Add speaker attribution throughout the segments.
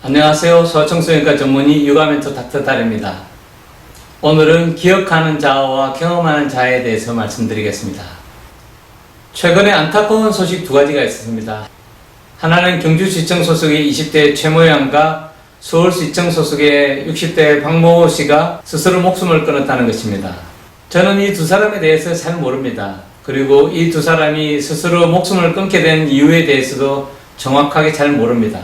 Speaker 1: 안녕하세요. 소아청소년과 전문의 육아멘토 닥터 달입니다. 오늘은 기억하는 자아와 경험하는 자아에 대해서 말씀드리겠습니다. 최근에 안타까운 소식 두 가지가 있었습니다. 하나는 경주시청 소속의 20대 최모 양과 서울시청 소속의 60대 박모호 씨가 스스로 목숨을 끊었다는 것입니다. 저는 이 두 사람에 대해서 잘 모릅니다. 그리고 이 두 사람이 스스로 목숨을 끊게 된 이유에 대해서도 정확하게 잘 모릅니다.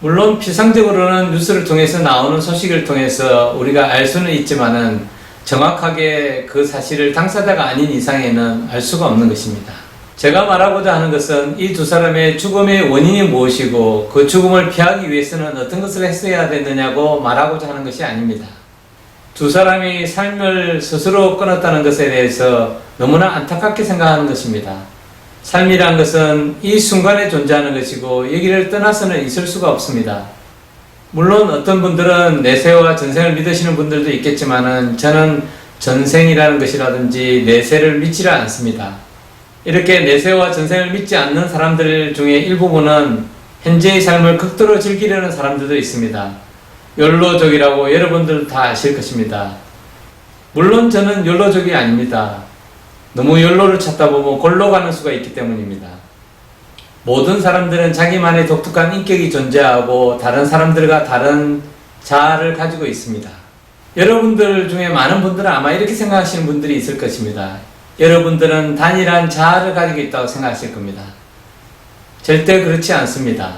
Speaker 1: 물론 피상적으로는 뉴스를 통해서 나오는 소식을 통해서 우리가 알 수는 있지만은 정확하게 그 사실을 당사자가 아닌 이상에는 알 수가 없는 것입니다. 제가 말하고자 하는 것은 이 두 사람의 죽음의 원인이 무엇이고 그 죽음을 피하기 위해서는 어떤 것을 했어야 됐느냐고 말하고자 하는 것이 아닙니다. 두 사람이 삶을 스스로 끊었다는 것에 대해서 너무나 안타깝게 생각하는 것입니다. 삶이란 것은 이 순간에 존재하는 것이고 여기를 떠나서는 있을 수가 없습니다. 물론 어떤 분들은 내세와 전생을 믿으시는 분들도 있겠지만은 저는 전생이라는 것이라든지 내세를 믿지를 않습니다. 이렇게 내세와 전생을 믿지 않는 사람들 중에 일부분은 현재의 삶을 극도로 즐기려는 사람들도 있습니다. 욜로족이라고 여러분들 다 아실 것입니다. 물론 저는 욜로족이 아닙니다. 너무 욜로를 찾다 보면 골로 가는 수가 있기 때문입니다. 모든 사람들은 자기만의 독특한 인격이 존재하고 다른 사람들과 다른 자아를 가지고 있습니다. 여러분들 중에 많은 분들은 아마 이렇게 생각하시는 분들이 있을 것입니다. 여러분들은 단일한 자아를 가지고 있다고 생각하실 겁니다. 절대 그렇지 않습니다.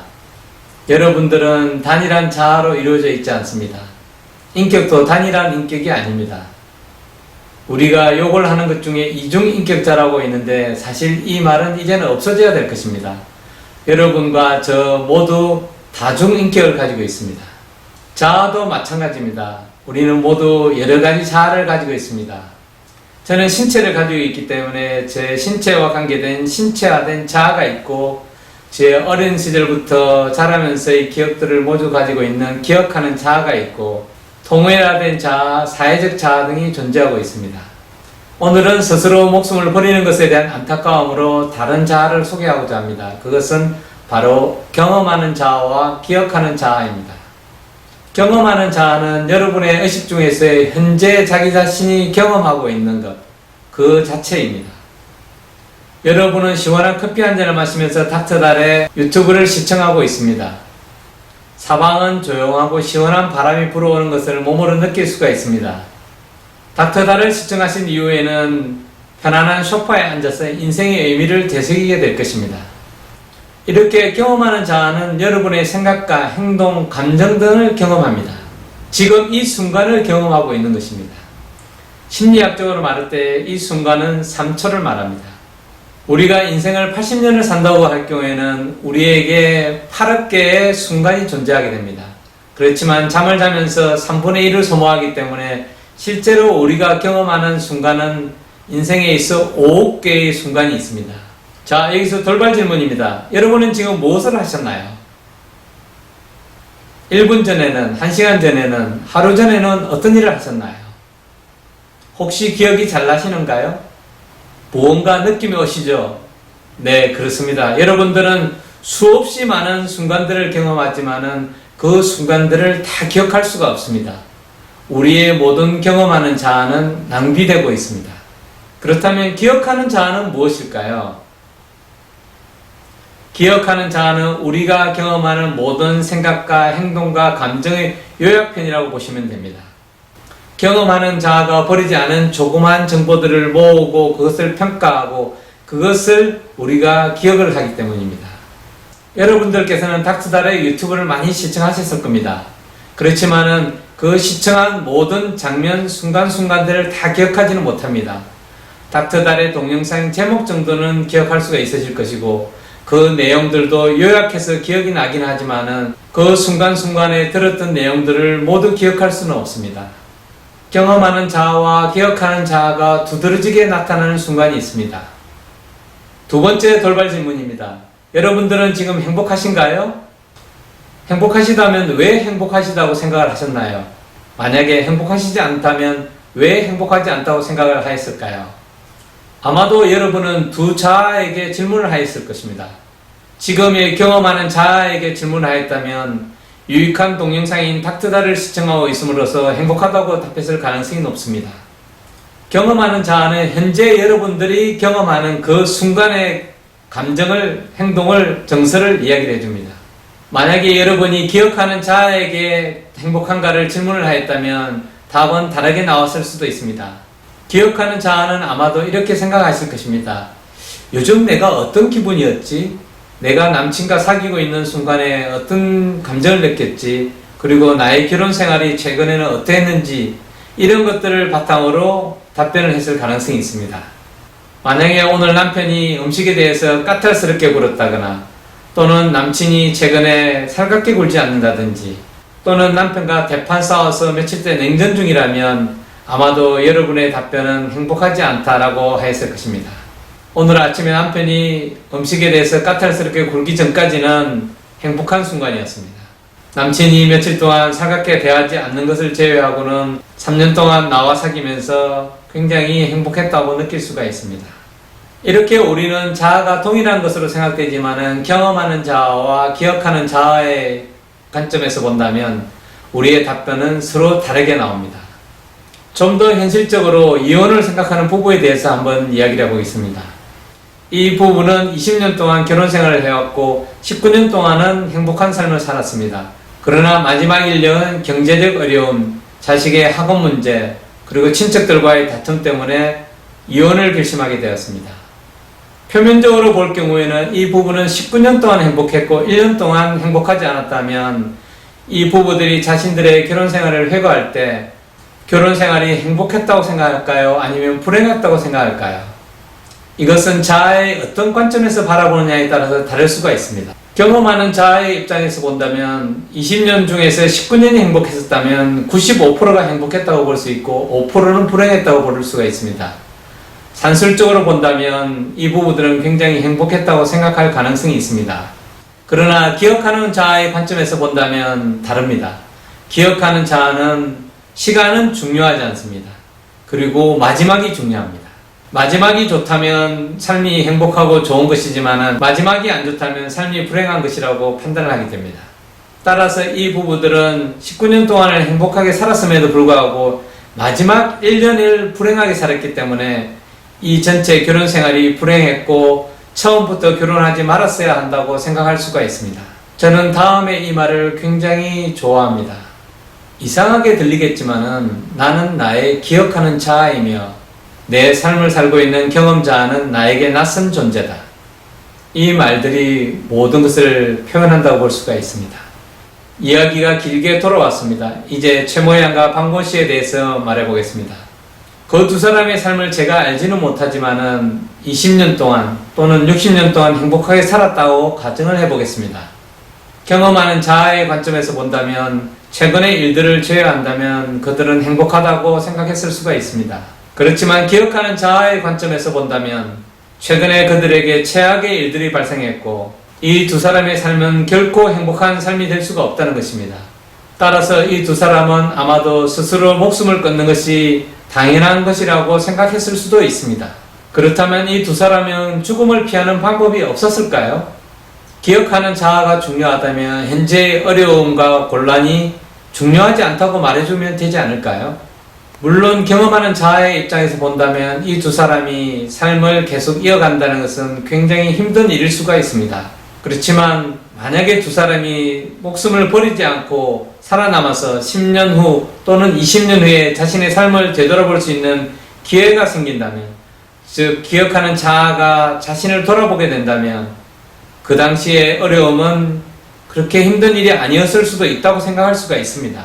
Speaker 1: 여러분들은 단일한 자아로 이루어져 있지 않습니다. 인격도 단일한 인격이 아닙니다. 우리가 욕을 하는 것 중에 이중인격자라고 있는데 사실 이 말은 이제는 없어져야 될 것입니다. 여러분과 저 모두 다중인격을 가지고 있습니다. 자아도 마찬가지입니다. 우리는 모두 여러 가지 자아를 가지고 있습니다. 저는 신체를 가지고 있기 때문에 제 신체와 관계된 신체화된 자아가 있고 제 어린 시절부터 자라면서의 기억들을 모두 가지고 있는 기억하는 자아가 있고 통일화된 자아, 사회적 자아 등이 존재하고 있습니다. 오늘은 스스로 목숨을 버리는 것에 대한 안타까움으로 다른 자아를 소개하고자 합니다. 그것은 바로 경험하는 자아와 기억하는 자아입니다. 경험하는 자아는 여러분의 의식 중에서의 현재 자기 자신이 경험하고 있는 것, 그 자체입니다. 여러분은 시원한 커피 한 잔을 마시면서 닥터달의 유튜브를 시청하고 있습니다. 사방은 조용하고 시원한 바람이 불어오는 것을 몸으로 느낄 수가 있습니다. 닥터달을 시청하신 이후에는 편안한 소파에 앉아서 인생의 의미를 되새기게 될 것입니다. 이렇게 경험하는 자아는 여러분의 생각과 행동, 감정 등을 경험합니다. 지금 이 순간을 경험하고 있는 것입니다. 심리학적으로 말할 때 이 순간은 3초를 말합니다. 우리가 인생을 80년을 산다고 할 경우에는 우리에게 8억 개의 순간이 존재하게 됩니다. 그렇지만 잠을 자면서 3분의 1을 소모하기 때문에 실제로 우리가 경험하는 순간은 인생에 있어 5억 개의 순간이 있습니다. 자, 여기서 돌발 질문입니다. 여러분은 지금 무엇을 하셨나요? 1분 전에는, 1시간 전에는, 하루 전에는 어떤 일을 하셨나요? 혹시 기억이 잘 나시는가요? 무언가 느낌이 오시죠? 네, 그렇습니다. 여러분들은 수없이 많은 순간들을 경험하지만은 그 순간들을 다 기억할 수가 없습니다. 우리의 모든 경험하는 자아는 낭비되고 있습니다. 그렇다면 기억하는 자아는 무엇일까요? 기억하는 자아는 우리가 경험하는 모든 생각과 행동과 감정의 요약편이라고 보시면 됩니다. 경험하는 자아가 버리지 않은 조그마한 정보들을 모으고 그것을 평가하고 그것을 우리가 기억을 하기 때문입니다. 여러분들께서는 닥터달의 유튜브를 많이 시청하셨을 겁니다. 그렇지만은 그 시청한 모든 장면, 순간순간들을 다 기억하지는 못합니다. 닥터달의 동영상 제목 정도는 기억할 수가 있으실 것이고 그 내용들도 요약해서 기억이 나긴 하지만은 그 순간순간에 들었던 내용들을 모두 기억할 수는 없습니다. 경험하는 자아와 기억하는 자아가 두드러지게 나타나는 순간이 있습니다. 두 번째 돌발 질문입니다. 여러분들은 지금 행복하신가요? 행복하시다면 왜 행복하시다고 생각을 하셨나요? 만약에 행복하시지 않다면 왜 행복하지 않다고 생각을 하였을까요? 아마도 여러분은 두 자아에게 질문을 하였을 것입니다. 지금의 경험하는 자아에게 질문을 하였다면 유익한 동영상인 닥터다를 시청하고 있음으로써 행복하다고 답했을 가능성이 높습니다. 경험하는 자아는 현재 여러분들이 경험하는 그 순간의 감정을, 행동을, 정서를 이야기를 해줍니다. 만약에 여러분이 기억하는 자아에게 행복한가를 질문을 하였다면 답은 다르게 나왔을 수도 있습니다. 기억하는 자아는 아마도 이렇게 생각하실 것입니다. 요즘 내가 어떤 기분이었지? 내가 남친과 사귀고 있는 순간에 어떤 감정을 느꼈지? 그리고 나의 결혼 생활이 최근에는 어땠는지 이런 것들을 바탕으로 답변을 했을 가능성이 있습니다. 만약에 오늘 남편이 음식에 대해서 까탈스럽게 굴었다거나 또는 남친이 최근에 살갑게 굴지 않는다든지 또는 남편과 대판 싸워서 며칠째 냉전 중이라면 아마도 여러분의 답변은 행복하지 않다라고 하였을 것입니다. 오늘 아침에 남편이 음식에 대해서 까탈스럽게 굴기 전까지는 행복한 순간이었습니다. 남친이 며칠 동안 살갑게 대하지 않는 것을 제외하고는 3년 동안 나와 사귀면서 굉장히 행복했다고 느낄 수가 있습니다. 이렇게 우리는 자아가 동일한 것으로 생각되지만은 경험하는 자아와 기억하는 자아의 관점에서 본다면 우리의 답변은 서로 다르게 나옵니다. 좀 더 현실적으로 이혼을 생각하는 부부에 대해서 한번 이야기를 해보겠습니다. 이 부부는 20년 동안 결혼 생활을 해왔고 19년 동안은 행복한 삶을 살았습니다. 그러나 마지막 1년은 경제적 어려움, 자식의 학업 문제, 그리고 친척들과의 다툼 때문에 이혼을 결심하게 되었습니다. 표면적으로 볼 경우에는 이 부부는 19년 동안 행복했고 1년 동안 행복하지 않았다면 이 부부들이 자신들의 결혼 생활을 회고할 때 결혼 생활이 행복했다고 생각할까요? 아니면 불행했다고 생각할까요? 이것은 자아의 어떤 관점에서 바라보느냐에 따라서 다를 수가 있습니다. 경험하는 자아의 입장에서 본다면 20년 중에서 19년이 행복했었다면 95%가 행복했다고 볼 수 있고 5%는 불행했다고 볼 수가 있습니다. 산술적으로 본다면 이 부부들은 굉장히 행복했다고 생각할 가능성이 있습니다. 그러나 기억하는 자아의 관점에서 본다면 다릅니다. 기억하는 자아는 시간은 중요하지 않습니다. 그리고 마지막이 중요합니다. 마지막이 좋다면 삶이 행복하고 좋은 것이지만 마지막이 안 좋다면 삶이 불행한 것이라고 판단을 하게 됩니다. 따라서 이 부부들은 19년 동안을 행복하게 살았음에도 불구하고 마지막 1년을 불행하게 살았기 때문에 이 전체 결혼 생활이 불행했고 처음부터 결혼하지 말았어야 한다고 생각할 수가 있습니다. 저는 다음에 이 말을 굉장히 좋아합니다. 이상하게 들리겠지만은 나는 나의 기억하는 자아이며 내 삶을 살고 있는 경험자는 나에게 낯선 존재다. 이 말들이 모든 것을 표현한다고 볼 수가 있습니다. 이야기가 길게 돌아왔습니다. 이제 최모양과 방곤 씨에 대해서 말해보겠습니다. 그 두 사람의 삶을 제가 알지는 못하지만은 20년 동안 또는 60년 동안 행복하게 살았다고 가정을 해보겠습니다. 경험하는 자아의 관점에서 본다면 최근의 일들을 제외한다면 그들은 행복하다고 생각했을 수가 있습니다. 그렇지만 기억하는 자아의 관점에서 본다면 최근에 그들에게 최악의 일들이 발생했고 이 두 사람의 삶은 결코 행복한 삶이 될 수가 없다는 것입니다. 따라서 이 두 사람은 아마도 스스로 목숨을 끊는 것이 당연한 것이라고 생각했을 수도 있습니다. 그렇다면 이 두 사람은 죽음을 피하는 방법이 없었을까요? 기억하는 자아가 중요하다면 현재의 어려움과 곤란이 중요하지 않다고 말해주면 되지 않을까요? 물론 경험하는 자아의 입장에서 본다면 이 두 사람이 삶을 계속 이어간다는 것은 굉장히 힘든 일일 수가 있습니다. 그렇지만 만약에 두 사람이 목숨을 버리지 않고 살아남아서 10년 후 또는 20년 후에 자신의 삶을 되돌아볼 수 있는 기회가 생긴다면, 즉 기억하는 자아가 자신을 돌아보게 된다면 그 당시의 어려움은 그렇게 힘든 일이 아니었을 수도 있다고 생각할 수가 있습니다.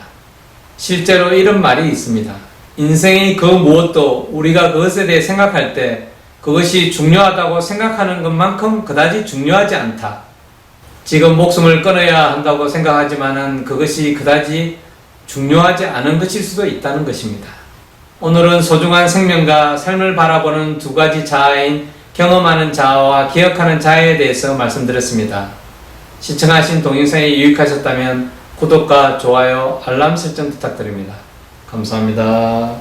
Speaker 1: 실제로 이런 말이 있습니다. 인생의 그 무엇도 우리가 그것에 대해 생각할 때 그것이 중요하다고 생각하는 것만큼 그다지 중요하지 않다. 지금 목숨을 끊어야 한다고 생각하지만은 그것이 그다지 중요하지 않은 것일 수도 있다는 것입니다. 오늘은 소중한 생명과 삶을 바라보는 두 가지 자아인 경험하는 자아와 기억하는 자아에 대해서 말씀드렸습니다. 시청하신 동영상이 유익하셨다면 구독과 좋아요, 알람 설정 부탁드립니다. 감사합니다.